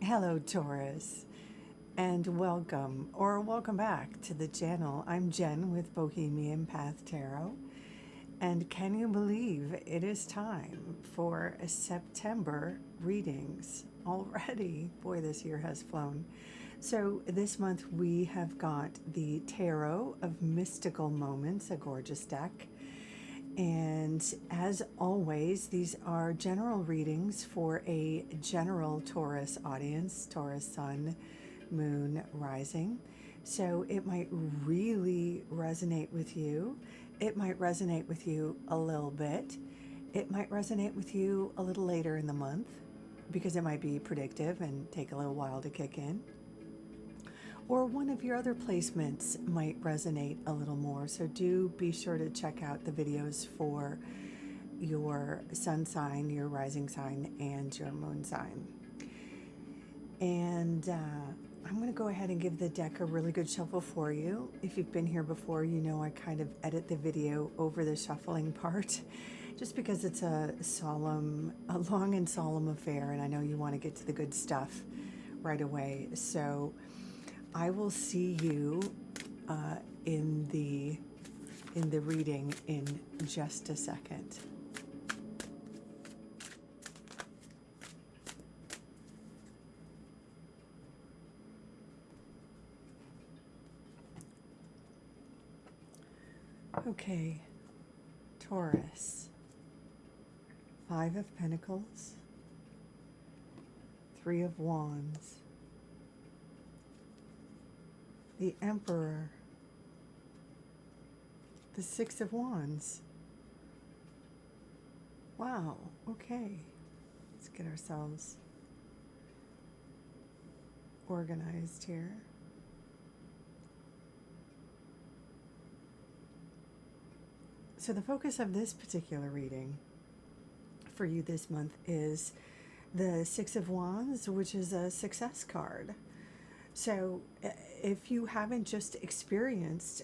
Hello, Taurus, and welcome back to the channel. I'm Jen with Bohemian Path Tarot, and can you believe it is time for September readings already? Boy, this year has flown. So this month we have got the Tarot of Mystical Moments, a gorgeous deck. And as always, these are general readings for a general Taurus audience, Taurus Sun, Moon, Rising. So it might really resonate with you. It might resonate with you a little bit. It might resonate with you a little later in the month because it might be predictive and take a little while to kick in. Or one of your other placements might resonate a little more. So do be sure to check out the videos for your sun sign, your rising sign, and your moon sign. And I'm going to go ahead and give the deck a really good shuffle for you. If you've been here before, you know I kind of edit the video over the shuffling part just because it's a long and solemn affair, and I know you want to get to the good stuff right away. So I will see you in the reading in just a second. Okay, Taurus, 5 of Pentacles, 3 of Wands, the Emperor, the 6 of Wands. Wow, okay. Let's get ourselves organized here. So the focus of this particular reading for you this month is the 6 of Wands, which is a success card. So if you haven't just experienced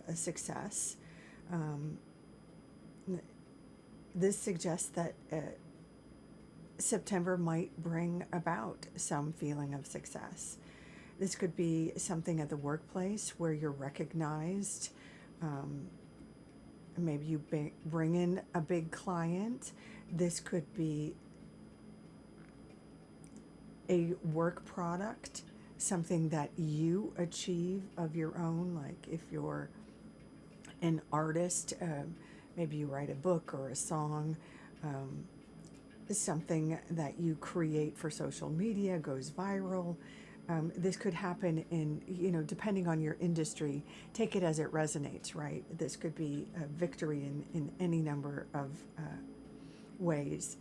a success, this suggests that September might bring about some feeling of success. This could be something at the workplace where you're recognized. Maybe you bring in a big client. This could be a work product, something that you achieve of your own. Like if you're an artist, maybe you write a book or a song, something that you create for social media goes viral. This could happen in, depending on your industry, take it as it resonates, right? This could be a victory in any number of ways.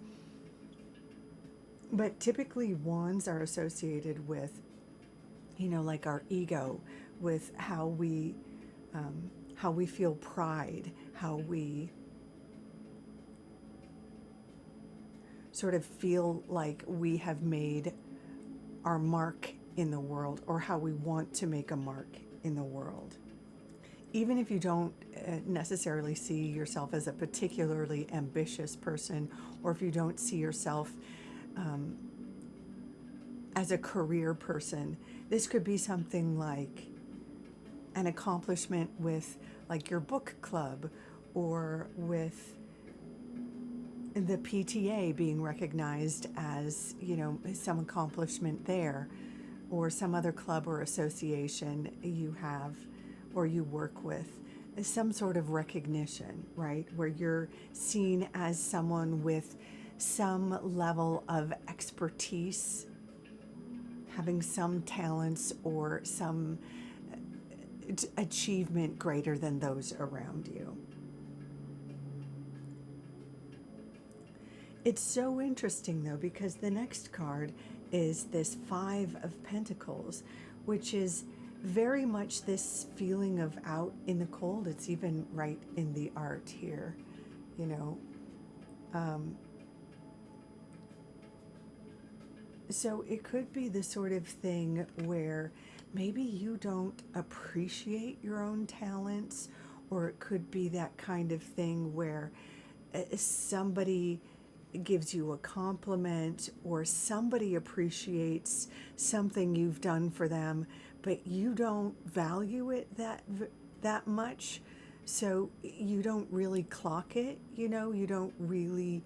But typically wands are associated with, like our ego, with how we feel pride, how we sort of feel like we have made our mark in the world, or how we want to make a mark in the world. Even if you don't necessarily see yourself as a particularly ambitious person, or if you don't see yourself as a career person, this could be something like an accomplishment with like your book club, or with the PTA being recognized as, some accomplishment there, or some other club or association you have or you work with, some sort of recognition, right? Where you're seen as someone with some level of expertise, having some talents or some achievement greater than those around you. It's so interesting though, because the next card is this 5 of Pentacles, which is very much this feeling of out in the cold. It's even right in the art here, So it could be the sort of thing where maybe you don't appreciate your own talents, or it could be that kind of thing where somebody gives you a compliment, or somebody appreciates something you've done for them, but you don't value it that much, so you don't really clock it, you don't really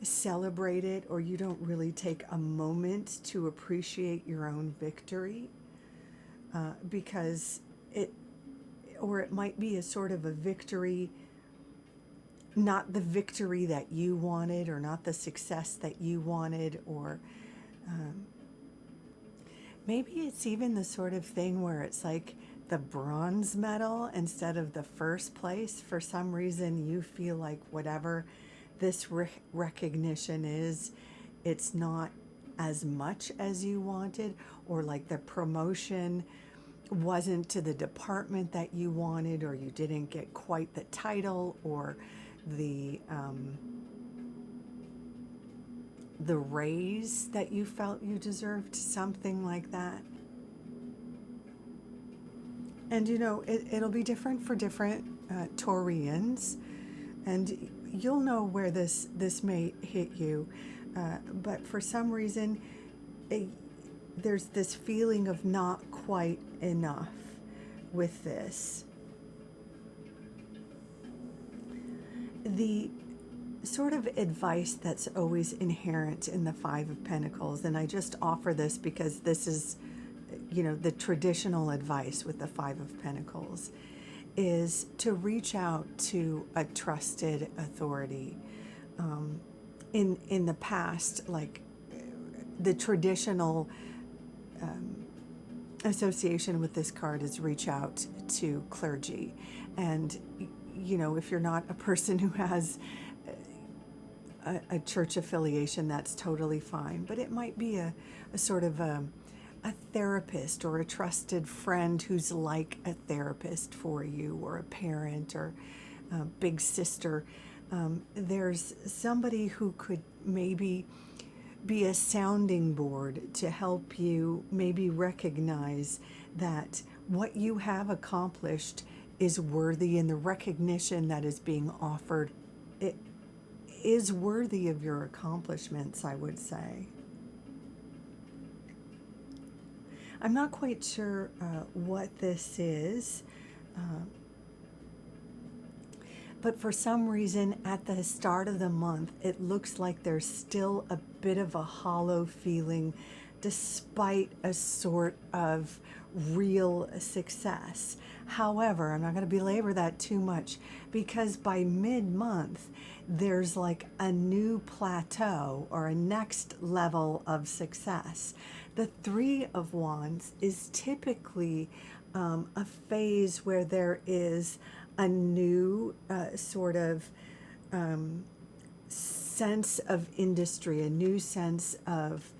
celebrate it, or you don't really take a moment to appreciate your own victory, because it might be a sort of a victory, not the victory that you wanted, or not the success that you wanted, or maybe it's even the sort of thing where it's like the bronze medal instead of the first place. For some reason, you feel like whatever this recognition is, it's not as much as you wanted, or like the promotion wasn't to the department that you wanted, or you didn't get quite the title, or the raise that you felt you deserved, something like that. And it'll be different for different Taurians, and you'll know where this may hit you. But for some reason, there's this feeling of not quite enough with this. The sort of advice that's always inherent in the Five of Pentacles, and I just offer this because this is, the traditional advice with the Five of Pentacles, is to reach out to a trusted authority. In the past, like the traditional association with this card is reach out to clergy. And if you're not a person who has a church affiliation, that's totally fine. But it might be a sort of a therapist, or a trusted friend who's like a therapist for you, or a parent, or a big sister. There's somebody who could maybe be a sounding board to help you maybe recognize that what you have accomplished is worthy, and the recognition that is being offered, it is worthy of your accomplishments, I would say. I'm not quite sure what this is, but for some reason at the start of the month, it looks like there's still a bit of a hollow feeling despite a sort of real success. However, I'm not going to belabor that too much, because by mid-month, there's like a new plateau, or a next level of success. The Three of Wands is typically a phase where there is a new sort of sense of industry, a new sense of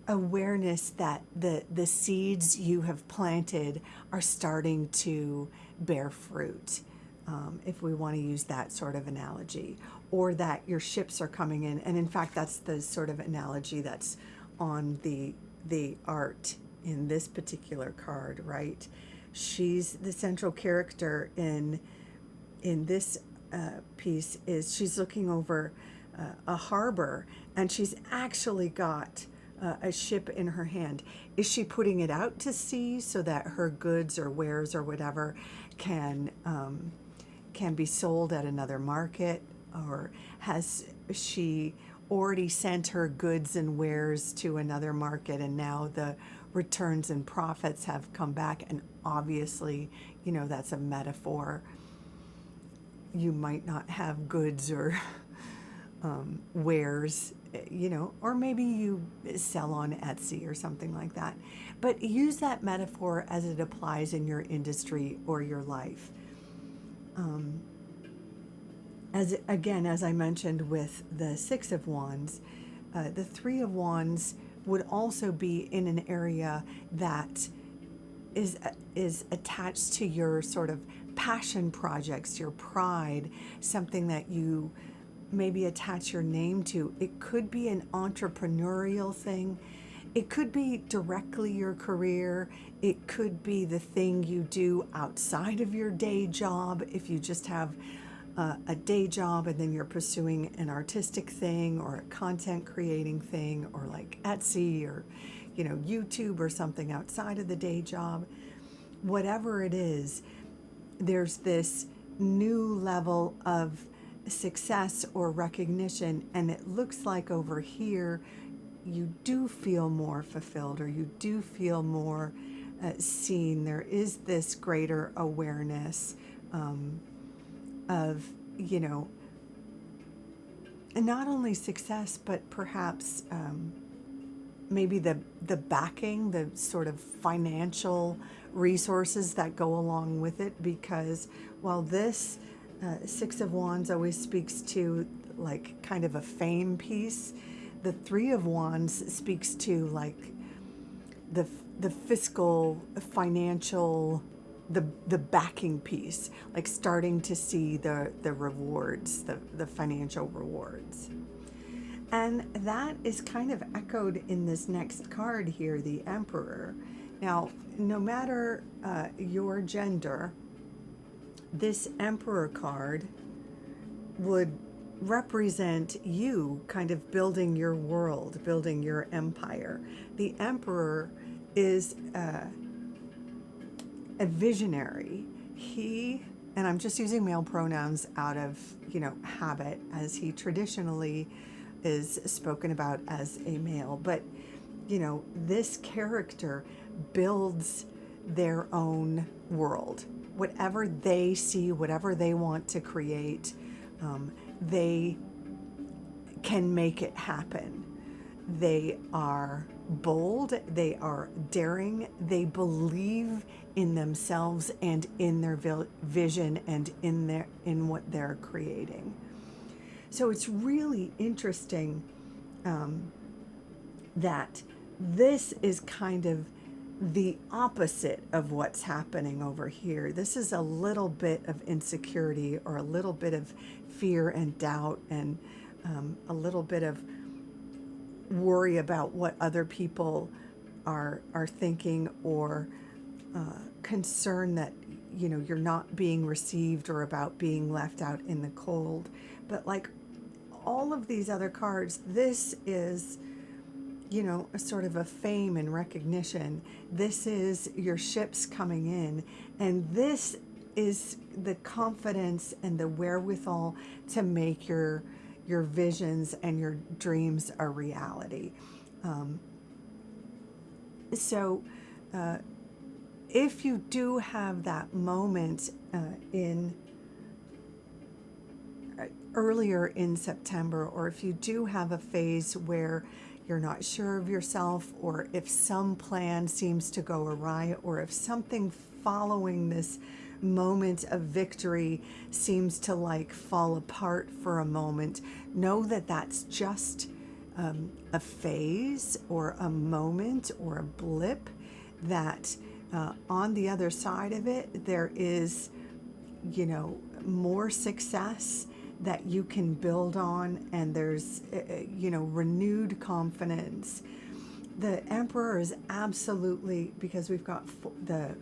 awareness that the seeds you have planted are starting to bear fruit, if we want to use that sort of analogy, or that your ships are coming in. And in fact, that's the sort of analogy that's on the art in this particular card, right? She's the central character in this piece. She's looking over a harbor, and she's actually got a ship in her hand. Is she putting it out to sea so that her goods or wares or whatever can be sold at another market, or has she already sent her goods and wares to another market, and now the returns and profits have come back? And obviously, that's a metaphor. You might not have goods or wares, or maybe you sell on Etsy or something like that. But use that metaphor as it applies in your industry or your life. As I mentioned with the Six of Wands, the Three of Wands would also be in an area that is attached to your sort of passion projects, your pride, something that you maybe attach your name to. It could be an entrepreneurial thing. It could be directly your career. It could be the thing you do outside of your day job, if you just have a day job and then you're pursuing an artistic thing or a content creating thing or like Etsy or, YouTube or something outside of the day job, whatever it is, there's this new level of success or recognition. And it looks like over here, you do feel more fulfilled or you do feel more seen. There is this greater awareness of, and not only success, but perhaps maybe the backing, the sort of financial resources that go along with it. Because while this Six of Wands always speaks to like kind of a fame piece, the Three of Wands speaks to like the fiscal, financial, the backing piece, like starting to see the rewards, the financial rewards. And that is kind of echoed in this next card here, the Emperor. Now, no matter your gender, this Emperor card would represent you kind of building your world, building your empire. The Emperor is a visionary. And I'm just using male pronouns out of, habit, as he traditionally is spoken about as a male. But, this character builds their own world. Whatever they see, whatever they want to create, they can make it happen. They are bold, they are daring, they believe in themselves and in their vision and in what they're creating. So it's really interesting that this is kind of the opposite of what's happening over here. This is a little bit of insecurity or a little bit of fear and doubt and a little bit of worry about what other people are thinking, or concern that you're not being received or about being left out in the cold. But like all of these other cards, this is a sort of a fame and recognition. This is your ships coming in, and this is the confidence and the wherewithal to make your visions and your dreams a reality. So if you do have that moment in earlier in September, or if you do have a phase where you're not sure of yourself, or if some plan seems to go awry, or if something following this moment of victory seems to like fall apart for a moment, know that that's just a phase or a moment or a blip, that on the other side of it, there is, more success that you can build on, and there's, renewed confidence. The Emperor is absolutely, because we've got the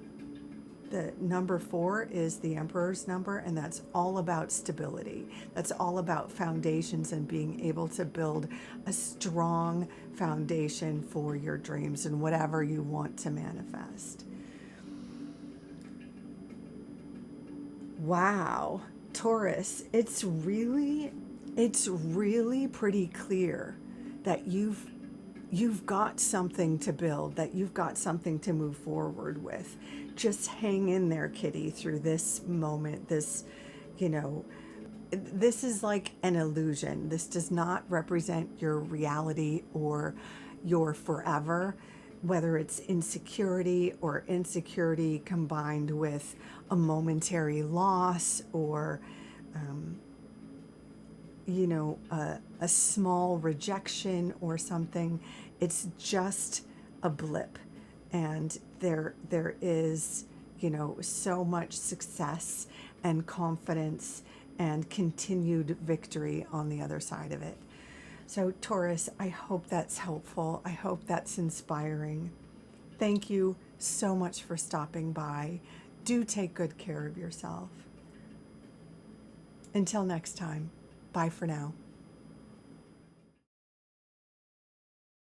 number 4 is the Emperor's number, and that's all about stability. That's all about foundations and being able to build a strong foundation for your dreams and whatever you want to manifest. Wow, Taurus, it's really pretty clear that you've got something to build, that you've got something to move forward with. Just hang in there, kitty, through this moment. This is like an illusion. This does not represent your reality or your forever, whether it's insecurity or insecurity combined with a momentary loss, or a small rejection or something. It's just a blip, and there is so much success and confidence and continued victory on the other side of it. So Taurus, I hope that's helpful. I hope that's inspiring. Thank you so much for stopping by. Do take good care of yourself. Until next time, bye for now.